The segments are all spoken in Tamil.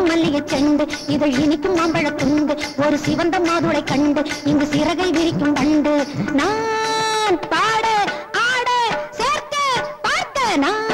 மணக்கும் மல்லிகை செண்டு இதழ் இனிக்கும் மாம்பழ துண்டு ஒரு சிவந்த மாதுளை கண்டு இங்கு சிறகை விரிக்கும் வண்டு நான் பாட ஆட சேர்க்க பார்க்க நான்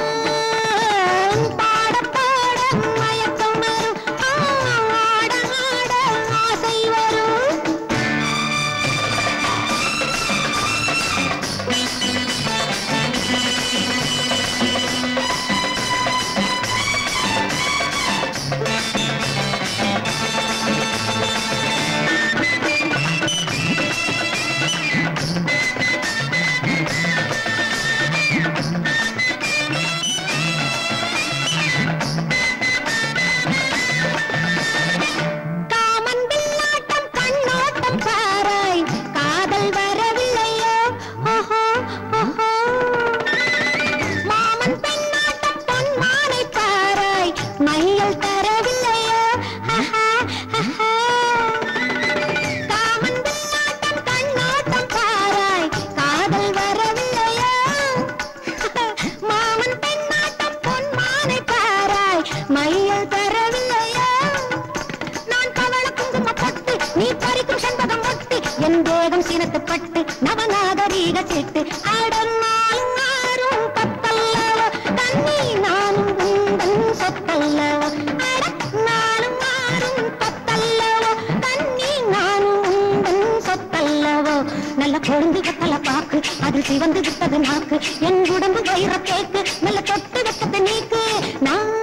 பட்டு நவநாகரீக சிட்டு அடனாலும் ஆறும் பத்தல்லவோ தண்ணி நானும் உந்தன் சொத்தல்லவோ அடனாலும் ஆறும் பத்தல்லவோ தண்ணி நானும் உந்தன் சொத்தல்லவோ நல்ல கொழுந்து கத்தல பாக்கு அது சிவந்து விட்டது நாக்கு என் உடம்பு வயிற கேக்கு நல்ல தொட்டு வெட்டது நீக்கு நான்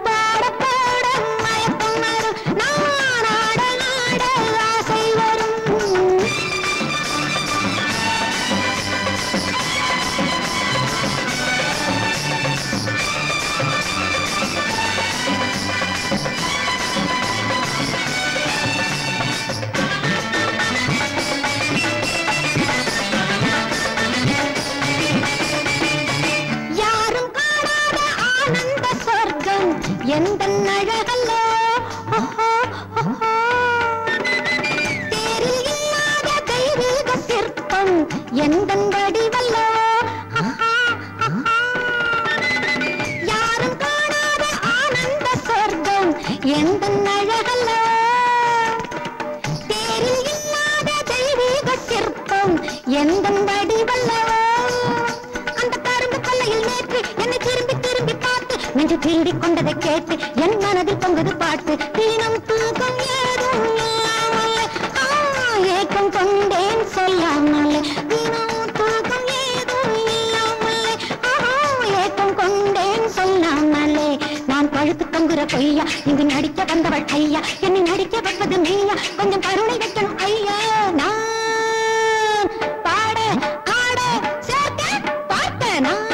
பாட பாட மயக்கம் வரும் நான் ஆட ஆட ஆசை வரும் எந்த அழகல்லோ தேரில் இல்லாத தெய்வீக சிற்பம் எந்த வடிவல்லோ யாரும் காணாத ஆனந்த சொர்க்கம் எந்த அழகல்லோ தேரில் இல்லாத தெய்வீக சிற்பம் எந்த வடிவல்லோ அந்த கரும்பு கொல்லையில் நேற்று என்னை திரும்பி திரும்பி பார்த்து நெஞ்சு திருடிக் கொண்டதை கேட்டு என் மனதில் பொங்குது பாட்டு தினம் தூக்கம் ஏதும் இல்லாமலே ஏக்கம் கொண்டேன் சொல்லாமலே தினம் தூக்கம் ஏதும் இல்லாமலே ஏக்கம் கொண்டேன் சொல்லாமலே நான் பழுத்து தொங்குற பொய்யா இங்கு நடிக்க வந்தவள் ஐயா என்னை நடிக்க வைப்பது நீயா கொஞ்சம் கருணை வைக்கணும் ஐயா நான் பாட ஆட சேர்க்க பார்க்க நான்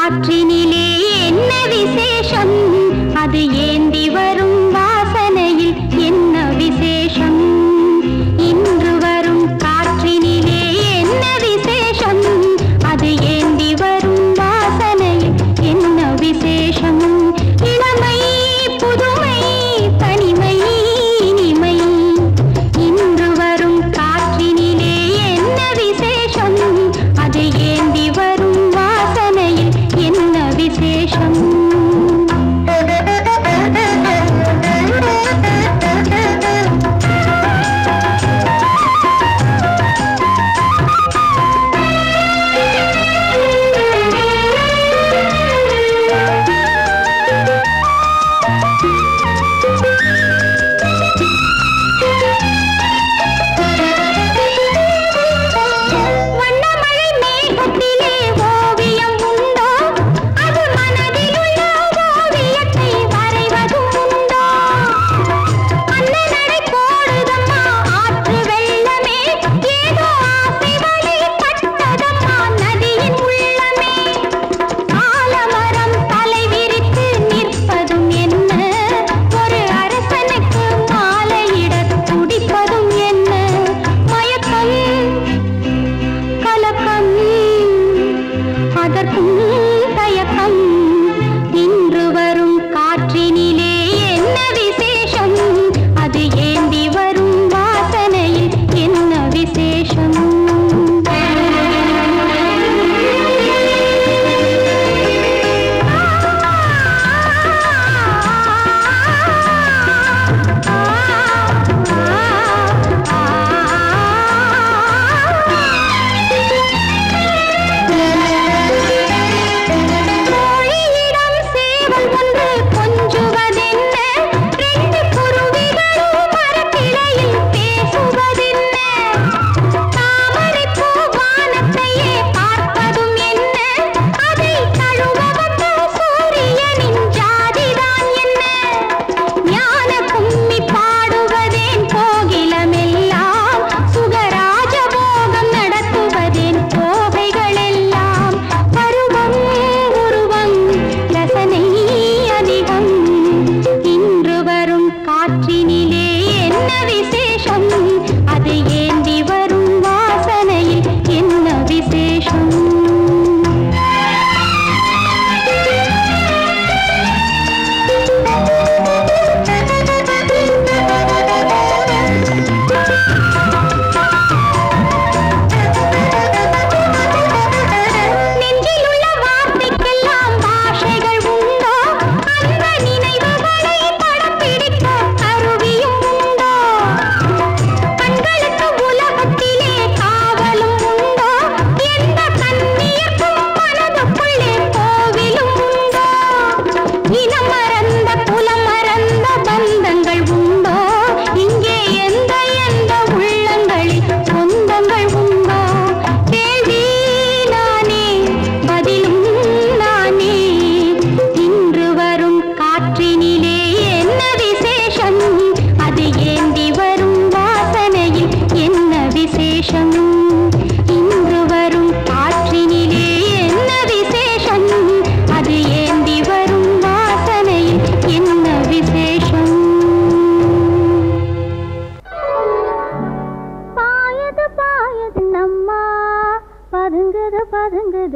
காற்றினிலே என்ன விசேஷம் அது ஏந்தி வரும் வாசனையில் என்ன விசேஷம் இன்று வரும் காற்றினிலே என்ன விசேஷம் அது ஏந்தி வரும் வாசனையில் என்ன விசேஷம் இளமை புதுமை தனிமை இனிமை இன்று வரும் காற்றினிலே என்ன விசேஷம் அது ஏந்தி வரும் வாசனையில் என்ன விசேஷம்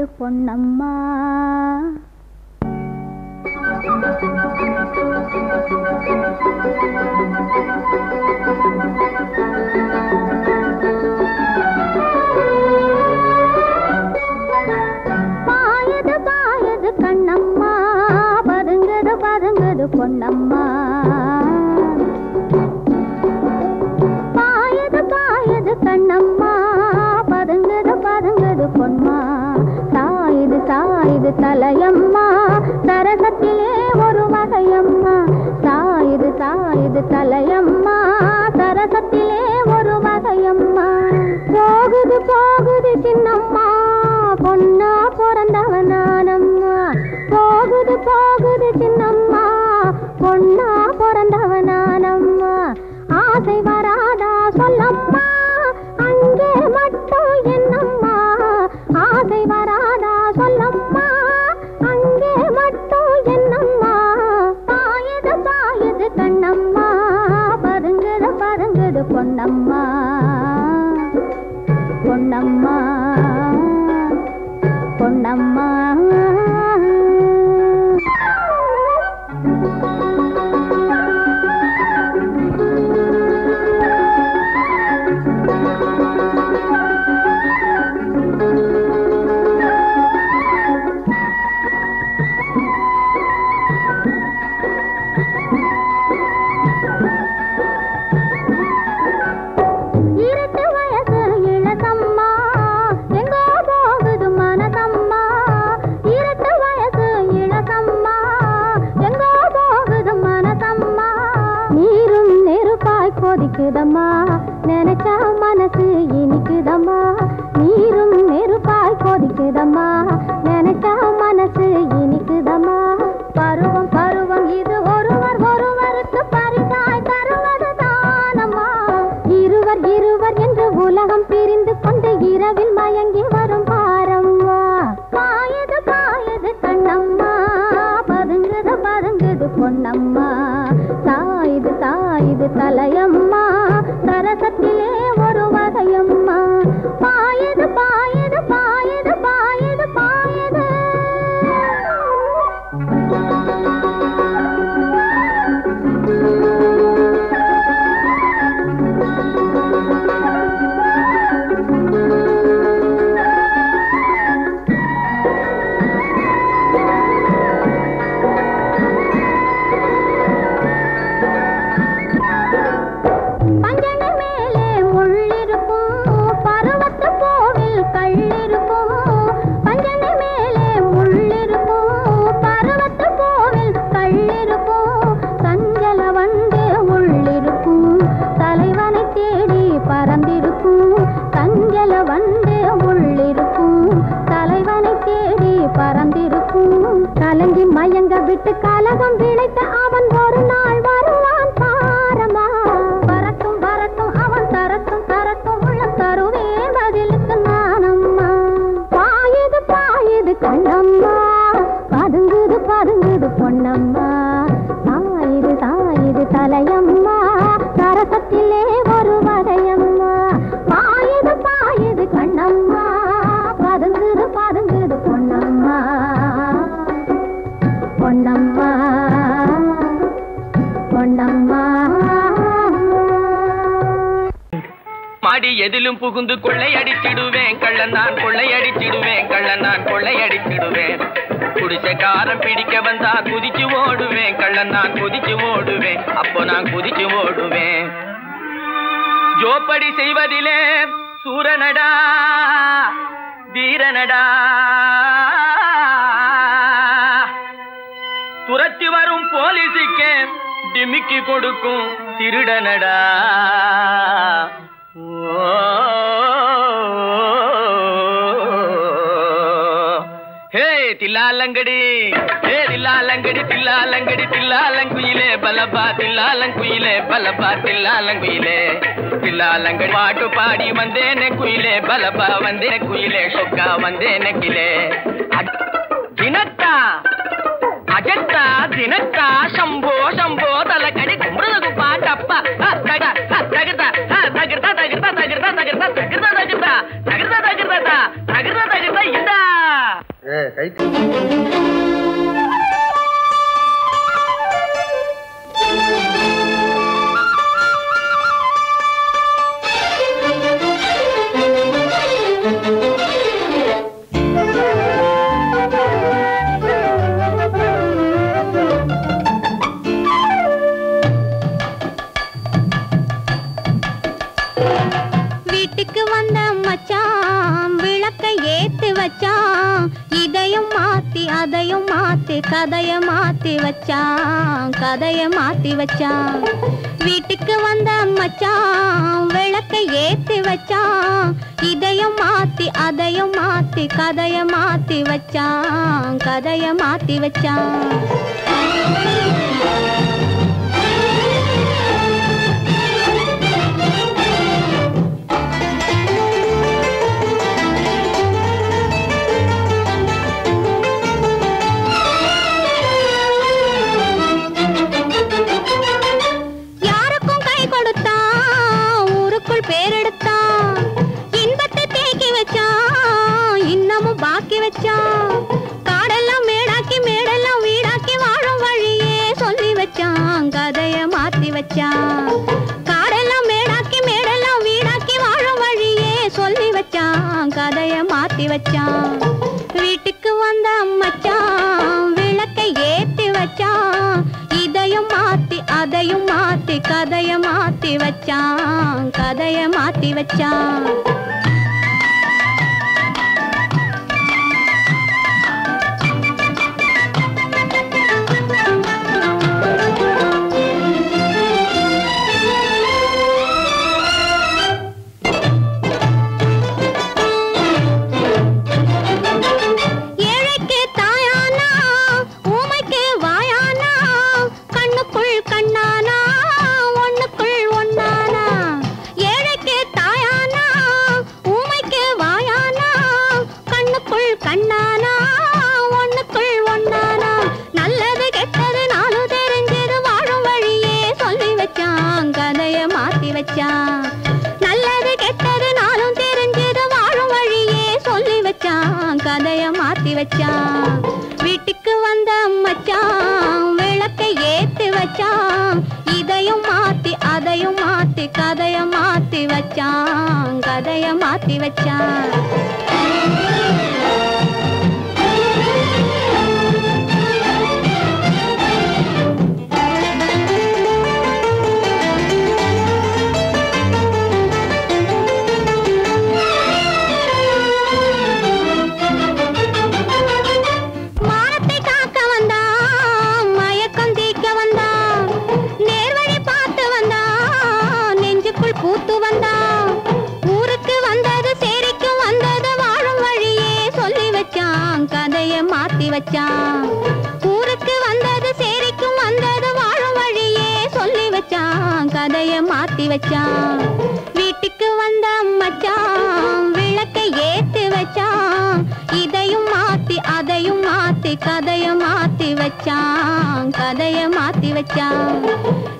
பொன்னம்மா பாயது பாயது கண்ணம்மா பதுங்குது பதுங்குது பொன்னம்மா பாயது பாயது கண்ணம்மா பதுங்குது பதுங்குது பொன்மா சாயுது சாயுது தலையம்மா சரசத்திலே ஒரு வகையம்மா சாயுது சாயுது தலையம்மா சரசத்திலே ஒரு வகையம்மா போகுது போகுது சின்னம்மா பொன்னா பிறந்தவ நானம்மா போகுது போகுது சின்னம்மா பொன்னா பிறந்தவ நானம்மா ஆசை வராதா சொல்லம்மா அங்கே மட்டும் என்னம்மா ஆசை வராதா சொல்லம்மா இனிக்குதம்மா நினைச்சா மனசு இனிக்குதம்மா நீரும் நெருப்பாய் கொதிக்குதம்மா நினைச்சா மனசு இனிக்குதம்மா பருவம் பருவம் இது ஒருவர் ஒருவருக்கு பரிசாய் தருவது தானம்மா இருவர் இருவர் என்று உலகம் பிரிந்து கொண்டு இரவில் மயங்கி வரும் பாரம்மா பாயது பாயது கண்ணம்மா பதுங்குது பதுங்குது பொன்னம்மா சாயுது சாயுது தலையம்மா சரசத்திலே ஒரு வகையம்மா பாயது பாயது பாயது பாயது பாயது கலங்கி மயங்க விட்டு கலகம் விளைத்த அவன் ஒரு நாள் வருவான் பாரமா வரட்டும் வரட்டும் அவன் தரட்டும் தரட்டும் உள்ளம் தருவே பதிலுக்கு நானம்மா பாயுது பாயுது கண்ணம்மா பதுங்குது பதுங்குது பொன்னம்மா சாயுது சாயுது தலையம்மா சரசத்திலே ஒரு வகையம்மா பாயுது பாயுது கண்ணம்மா பதுங்குது பதுங்குது பொன்னம்மா பொன்னம்மா பொன்னம்மா மாடி எதிலும் புகுந்து கொள்ளையடிச்சிடுவேன் கள்ளன் நான் கொள்ளையடிச்சிடுவேன் கள்ளன் நான் கொள்ளையடிச்சிடுவேன் குடிசைக்காரன் பிடிக்க வந்தா குதிச்சு ஓடுவேன் கள்ளன் நான் குதிச்சு ஓடுவேன் அப்போ நான் குதிச்சு ஓடுவேன் ஜோப்படி செய்வதிலே சூரனடா வீரனடா துரத்தி வரும் போலீஸுக்கு டிமிக்கி கொடுக்கும் திருடனடா ஹே தில்லாலங்கடி ஹே தில்லாலங்கடி தில்லாலங்கடி தில்லாலங்குயிலே பலபா தில்லாலங்குயிலே பலபா தில்லாலங்குயிலே தில்லாலங்கடி பாட்டு பாடி வந்தேனே குயிலே பலபா வந்தேனே குயிலே சொக்கா வந்தேனே கிலே தினத்தா அஜந்தா தினத்தா சம்போ சம்போ தலக்கடி கும்பிடுது பாட்டப்பா தகிர்தா தகிர்தா தகிர்தா தகிர்தா தகிர்தா தகிர்தா தகிர்தா தகிர்தா தகிர்தா தகிர்தா தகிர்தா தகிர்தா இந்தா வீட்டுக்கு வந்த மச்சான் விளக்கை ஏத்தி வச்சான் இதையும் மாத்தி அதையும் மாத்தி கதைய மாத்தி வச்சான் கதைய மாத்தி வச்சான் வீட்டுக்கு வந்த மச்சான் விளக்கை ஏத்தி வச்சான் இதையும் மாத்தி அதையும் மாத்தி கதைய மாத்தி வச்சான் கதைய மாத்தி வச்சான் பேரெடுத்தான் இன்பத்தை தேக்கி வச்சான் இன்னமும் பாக்கி வச்சான் காடெல்லாம் மேடாக்கி மேடெல்லாம் வீடாக்கி வாழும் வழியே சொல்லி வச்சான் கதைய மாத்தி வச்சான் காடெல்லாம் மேடாக்கி மேடெல்லாம் வீடாக்கி வாழும் வழியே சொல்லி வச்சான் கதைய மாத்தி வச்சான் வீட்டுக்கு வந்த மச்சான் விளக்கை ஏத்தி வச்சான் இதையும் மாத்தி அதையும் மாத்தி கதைய மாத்தி வச்சான் கதைய மாத்தி வச்சான் கண்ணானா ஒண்ணுக்குள் ஒண்ணானா நல்லது கெட்டது நாளும் தெரிஞ்சது வாழும் வழியே சொல்லி வச்சான் கதைய மாத்தி வச்சான் நல்லது கெட்டது நாளும் தெரிஞ்சது வாழும் வழியே சொல்லி வச்சான் கதைய மாத்தி வச்சான் வீட்டுக்கு வந்த மச்சான் விளக்கை ஏத்தி வச்சான் இதையும் மாத்தி அதையும் மாத்தி கதைய மாத்தி வச்சான் கதைய மாத்தி வச்சான் பூத்து வந்தான் ஊருக்கு வந்தது சேரிக்கும் வந்தது வாழும் வழியே சொல்லி வச்சான் கதைய மாத்தி வச்சான் ஊருக்கு வந்தது சேரிக்கும் வந்தது வாழும் வழியே சொல்லி வச்சான் கதைய மாத்தி வச்சான் வீட்டுக்கு வந்த மச்சான் விளக்கை ஏத்தி வச்சான் இதையும் மாத்தி அதையும் மாத்தி கதைய மாத்தி வச்சான் கதைய மாத்தி வச்சான்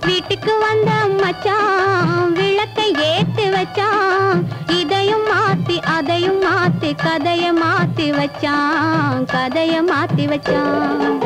வீட்டுக்கு வந்த மச்சான் விளக்கை ஏத்தி வச்சான் இதையும் மாத்தி அதையும் மாத்தி கதைய மாத்தி வச்சான் கதைய மாத்தி வச்சான்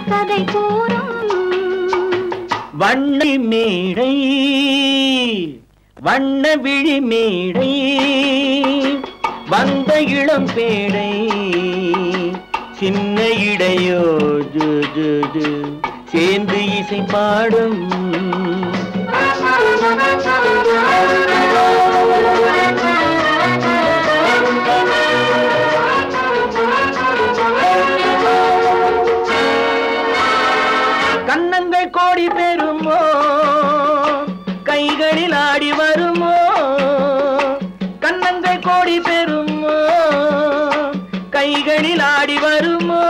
கதை கூறும் வண்ண மேடை வண்ண விழி மேடை வந்த இளம் பேடை சின்ன இடையோ ஜு ஜு ஜு சேர்ந்து இசை பாடும் கன்னங்கள் கோடி பெறுமோ கைகளில் ஆடி வருமோ கன்னங்கள் கோடி பெறுமோ கைகளில் ஆடி வருமோ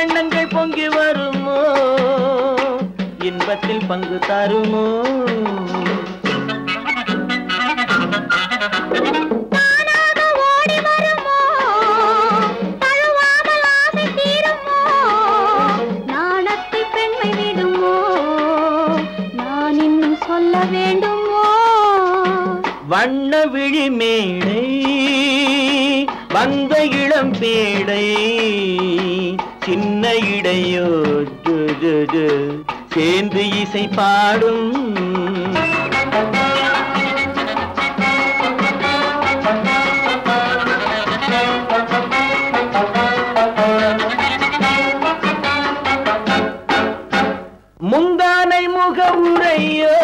எண்ணங்கள் பொங்கி வருமோ இன்பத்தில் பங்கு தருமோ வண்ண விழி மேடை வந்த இளம் பேடை சின்ன இடையோ ஜு ஜு ஜு சேர்ந்து இசை பாடும் முந்தானை முக உரையோ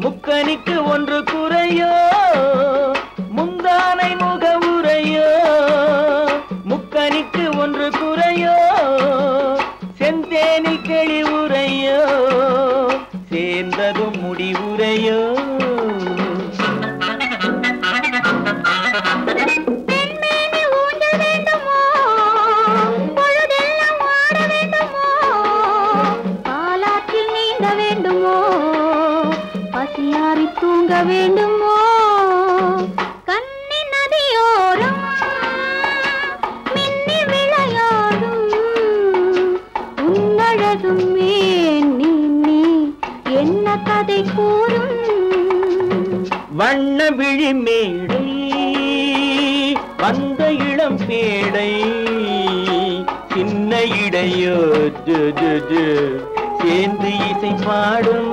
முக்கனிக்கு ஒன்று குறையோ முந்தானை முக உரையோ முக்கனிக்கு ஒன்று குறையோ செந்தேனில் கிளி உரையோ சேர்ந்ததும் முடிவுரையோ தூங்க வேண்டுமோ கண்ணி நதியோரம் மின்னி விளையாடும் உன்னழகும் நீ என்ன கதை கூறும் வண்ண விழி மேடை வந்த இளம் பேடை சின்ன இடையோ ஜு ஜு ஜு சேர்ந்து இசை பாடும்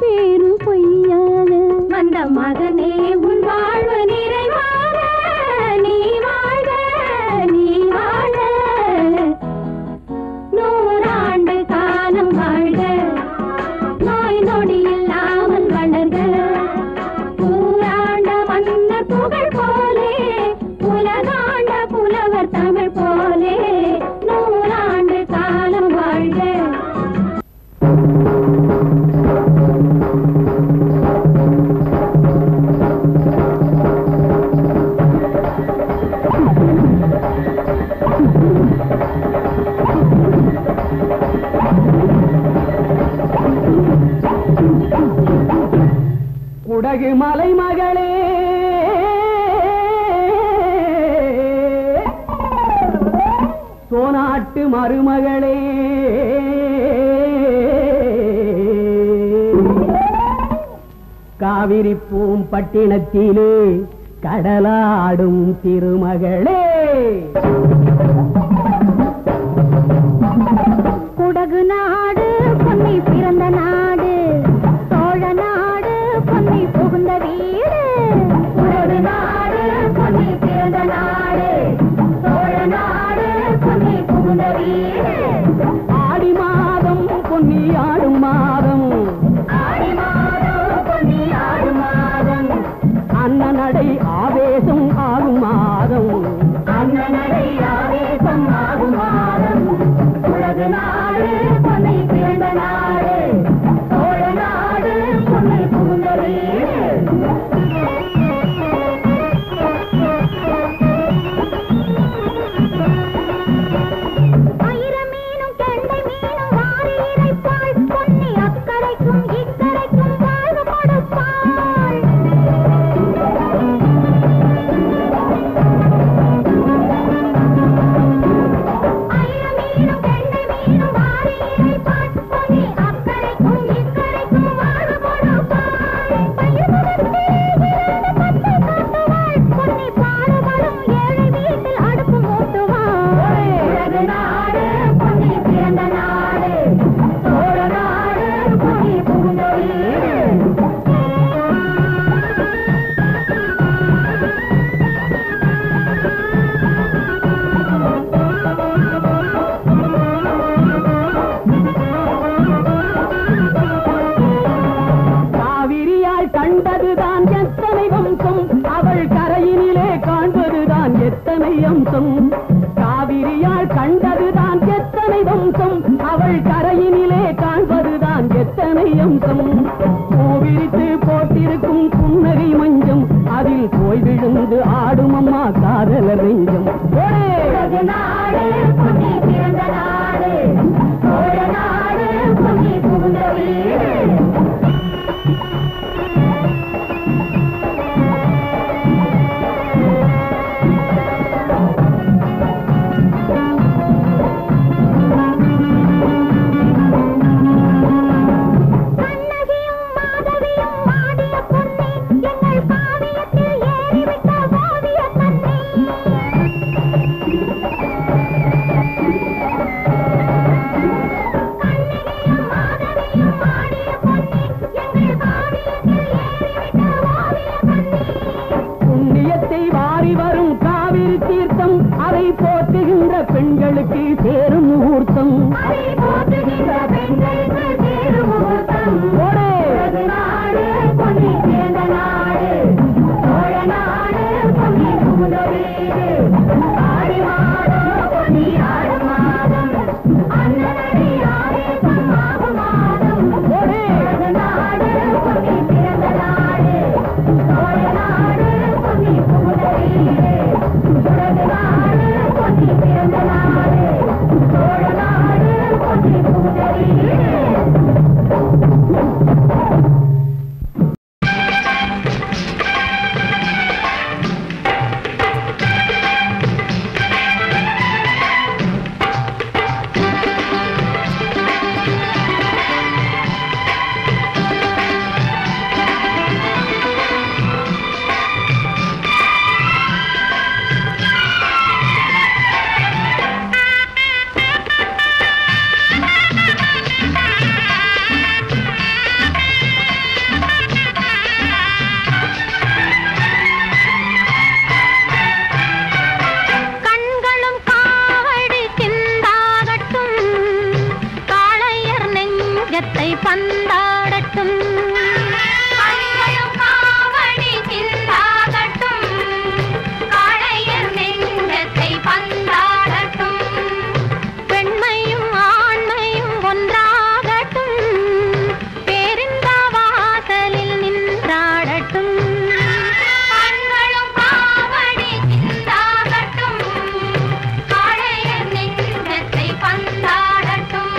பேரு பொய்யாக வந்த மகனே உன் வாழ்வு நிறைவாக நீ வாழ நீ வாழ நூறாண்டு காலம் வாழ்க நோய் நொடி இல்லாமல் வளர்க ஊராண்ட மன்னர் புகழ் போலே உலகாண்ட புலவர் தமிழ் போலே நூறாண்டு காலம் வாழ்க. குடகு மலை மகளே சோனாட்டு மருமகளே காவிரி பூம்பட்டினத்திலே கடலாடும் திருமகளே குடகு நாடு பொன்னி பிறந்த நாடு சோழ நாடு பொன்னி புகுந்த வீடு குடகு நாடு பொன்னி பிறந்த நாடு சோழ நாடு பொன்னி புகுந்த வீடு ஆடி மாதம் பொன்னி ஆடும் மாதம் ஆடி மாதம் பொன்னி ஆடும் மாதம் அண்ணனடை ஆவேசம் ஆகும் மாதம் அண்ணனடை ஆவேசம் ஆகும் மாதம் உலகு நாடு பொன்னை பிறந்த நாடு சோழ நாடு பொன்னை புகுந்த வீடு. ஆயிரம் மீனும் கெண்டை மீனும் வாரி இறைப்பாள் பொன்னி அக்கரைக்கும் இக்கரைக்கும் வாழ்வு கொடுப்பாள். ஆயிரம் மீனும் கெண்டை மீனும் வாரி இறைப்பாள் பொன்னி அக்கரைக்கும் இக்கரைக்கும் வாழ்வு கொடுப்பாள். பயிர் முகத்தே இருந்து பச்சை காட்டுவாள் பொன்னி பாடுபடும் ஏழை வீட்டில் அடுப்பு மூட்டுவாள். உலகு நாடு பொன்னி பிறந்த நாடு சோழ நாடு பொன்னி புகுந்த வீடு. காவிரியால் கண்டதுதான் எத்தனை வம்சம் அவள் கரையினிலே காண்பதுதான் எத்தனை அம்சம் காவிரியால் கண்டதுதான் எத்தனை வம்சம் அவள் கரையினிலே காண்பதுதான் எத்தனை அம்சம் பூவிரித்து போட்டிருக்கும் புன்னகை மஞ்சம் அதில் போய் விழுந்து ஆடும் அம்மா காதலர் நெஞ்சம் உலகு நாடு பொன்னி பிறந்த நாடு சோழ நாடு பொன்னி புகுந்த வீடு. கண்ணகியும் மாதவியும் ஆடிய பொன்னி எங்கள் காவியத்தில் ஏறிவிட்ட ஓவிய கண்ணி. பந்தாடட்டும் காவடி சிந்தாடட்டும் காளையர் நெஞ்சத்தை பந்தாடட்டும் பெண்மையும் ஆண்மையும் ஒன்றாகட்டும் பேரிந்த வாசலில் நின்றாடட்டும் காவடி சிந்தாடட்டும் காளையர் நெஞ்சத்தை பந்தாடட்டும்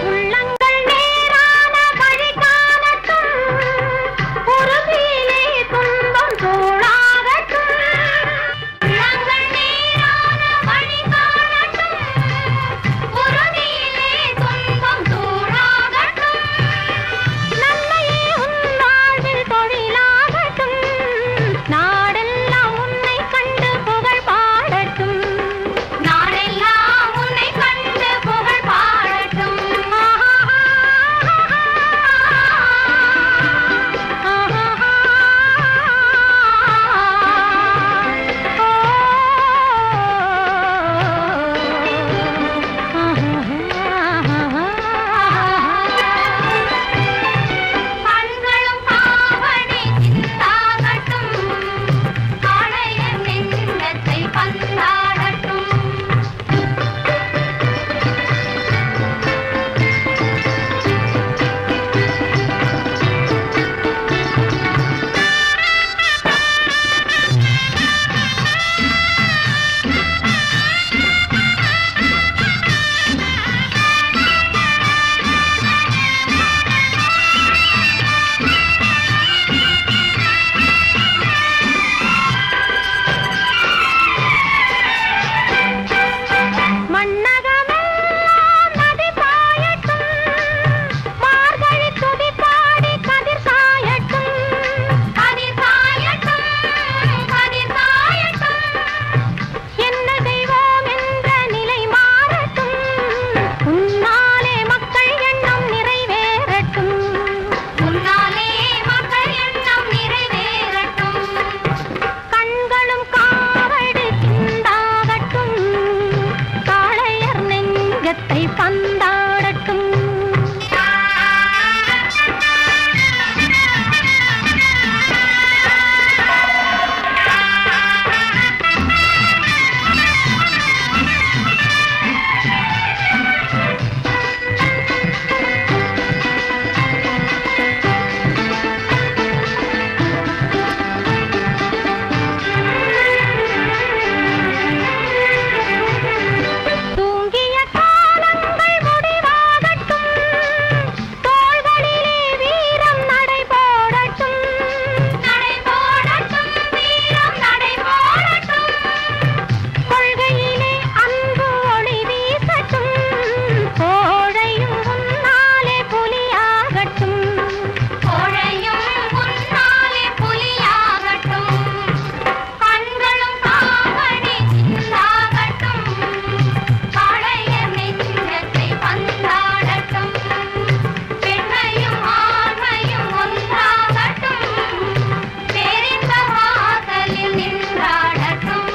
உள்ளங்கள் நேரான வழி காணட்டும் உறுதியிலே துன்பம் தோளாகட்டும் உள்ளங்கள் நேரான வழி காணட்டும் உறுதியிலே துன்பம் தோளாகட்டும் நன்மையே உன் வாழ்வில் தொழிலாகட்டும் நாடெல்லாம் உன்னை கண்டு புகழ் பாடட்டும் நாடெல்லாம் உன்னை கண்டு புகழ் பாடட்டும் கண்களும் காவடி சிந்தாகட்டும் காளையர் நெஞ்சத்தை பந்தாடட்டும் மண்ணகமெல்லாம் நதி பாயட்டும் மார்கழி துதி பாடி கதிர் சாயட்டும் கதிர் சாயட்டும் கதிர் சாயட்டும் என்ன தெய்வம் என்ற நிலை மாறட்டும் உன்னாலே மக்கள் எண்ணம் நிறைவேறட்டும் உன்னாலே மக்கள் எண்ணம் நிறைவேறட்டும் கண்களும் காவடி சிந்தாகட்டும் காளையர் நெஞ்சத்தை பந்தாடட்டும் தூங்கிய காலங்கள் முடிவாகட்டும் தோள்களிலே வீரம் நடைபோடட்டும் நடைபோடட்டும் வீரம் நடைபோடட்டும் கொள்கையிலே அன்பு ஒளி வீசட்டும் கோழையும் உன்னாலே புலியாகட்டும் கோழையும் உன்னாலே புலியாகட்டும் கண்களும் காவடி சிந்தாகட்டும் காளையர் நெஞ்சத்தை பந்தாடட்டும் பெண்மையும் ஆண்மையும் ஒன்றாகட்டும் பேரின்ப வாசலில் நின்றாடட்டும்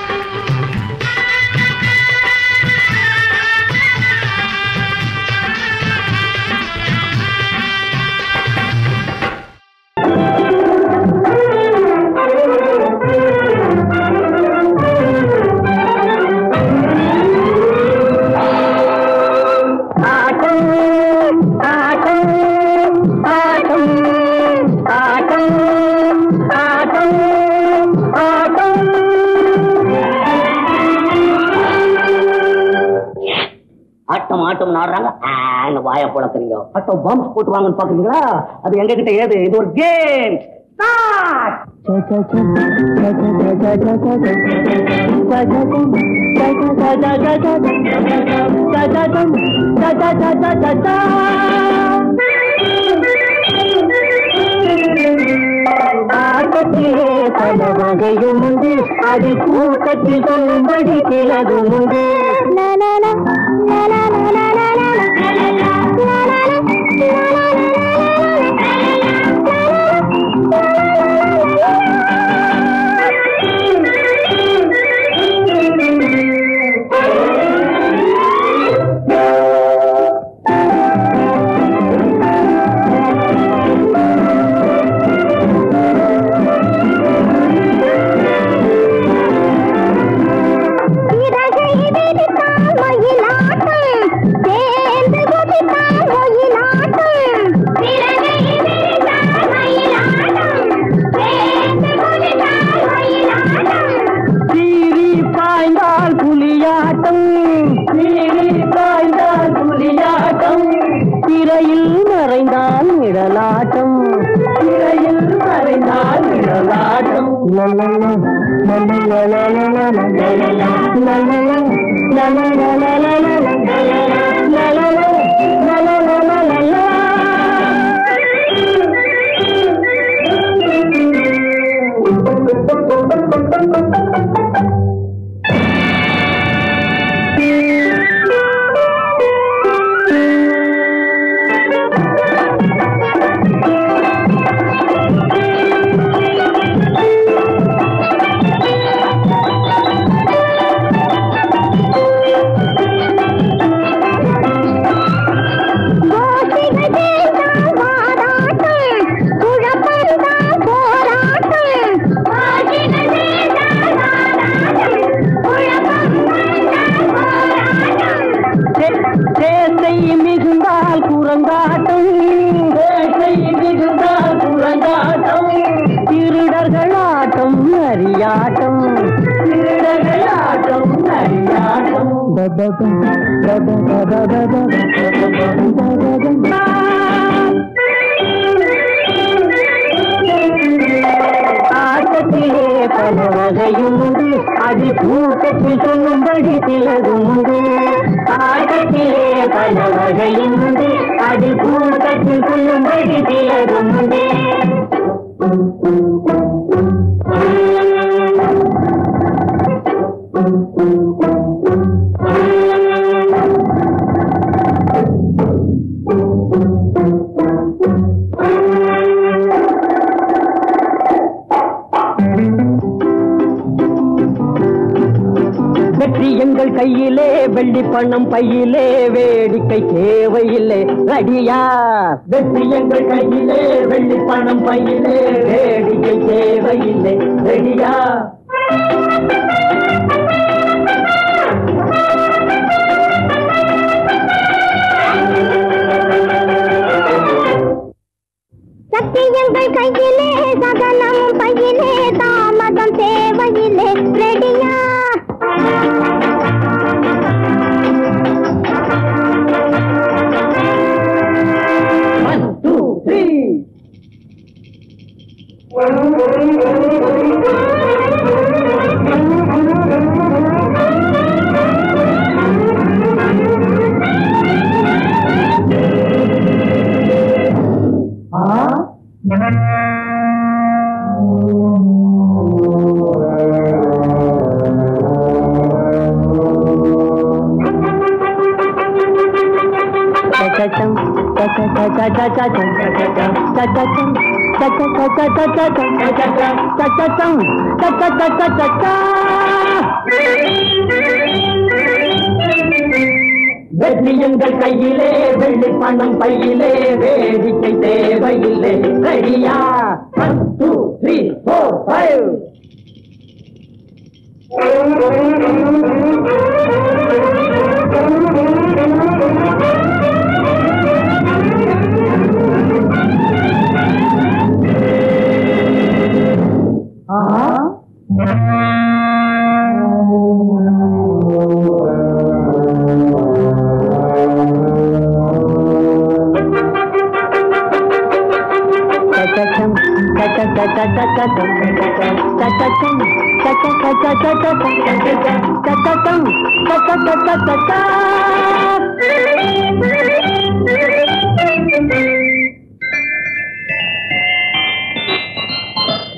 ஆட்டம் ஆட்டம் ஆடுறாங்க வாய போலக்குறீங்க ஆட்டம் பாம்ஸ் போட்டு வாங்கன்னு பாக்குறீங்களா அது எங்க கிட்ட ஏது இது ஒரு கேம் ஆட்டத்திலே பல வகையும் உண்டு, அது கூட்டத்தில் சொல்லும்படி சிலதும் உண்டு. திரையில் மறைந்தால் நிழலாட்டம், திரையில் மறைந்தால் நிழலாட்டம். மிகுந்தால் குரங்காட்டம், மிகுந்தால் குரங்காட்டம். திருடர்களாட்டம் நரியாட்டம், திருடர்களாட்டம் நரியாட்டம். ஆட்டத்திலே பல வகையும் உண்டு, அது கூட்டத்தில் சொல்லும்படி சிலதும் உண்டு. ஆட்டத்திலே பல வகையும் உண்டு, அது கூட்டத்தில் சொல்லும்படி சிலதும் உண்டு. வெற்றி எங்கள் கையிலே, வெள்ளி பணம் பையிலே, வேடிக்கை தேவையில்லை ரெடியா. வெற்றி எங்கள் கையிலே, வெள்ளி பணம் பையிலே, வேடிக்கை தேவையில்லை ரெடியா. சத்தியங்கள் கையிலே, சகலமும் பையிலே, தாமதம் தேவையில்லை ரெடியா. வெற்றி எங்கள் கையிலே, வெள்ளி பணம் பையிலே, வேடிக்கை தேவையில்லை ரெடியா. 1 2 3 4 5.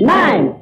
9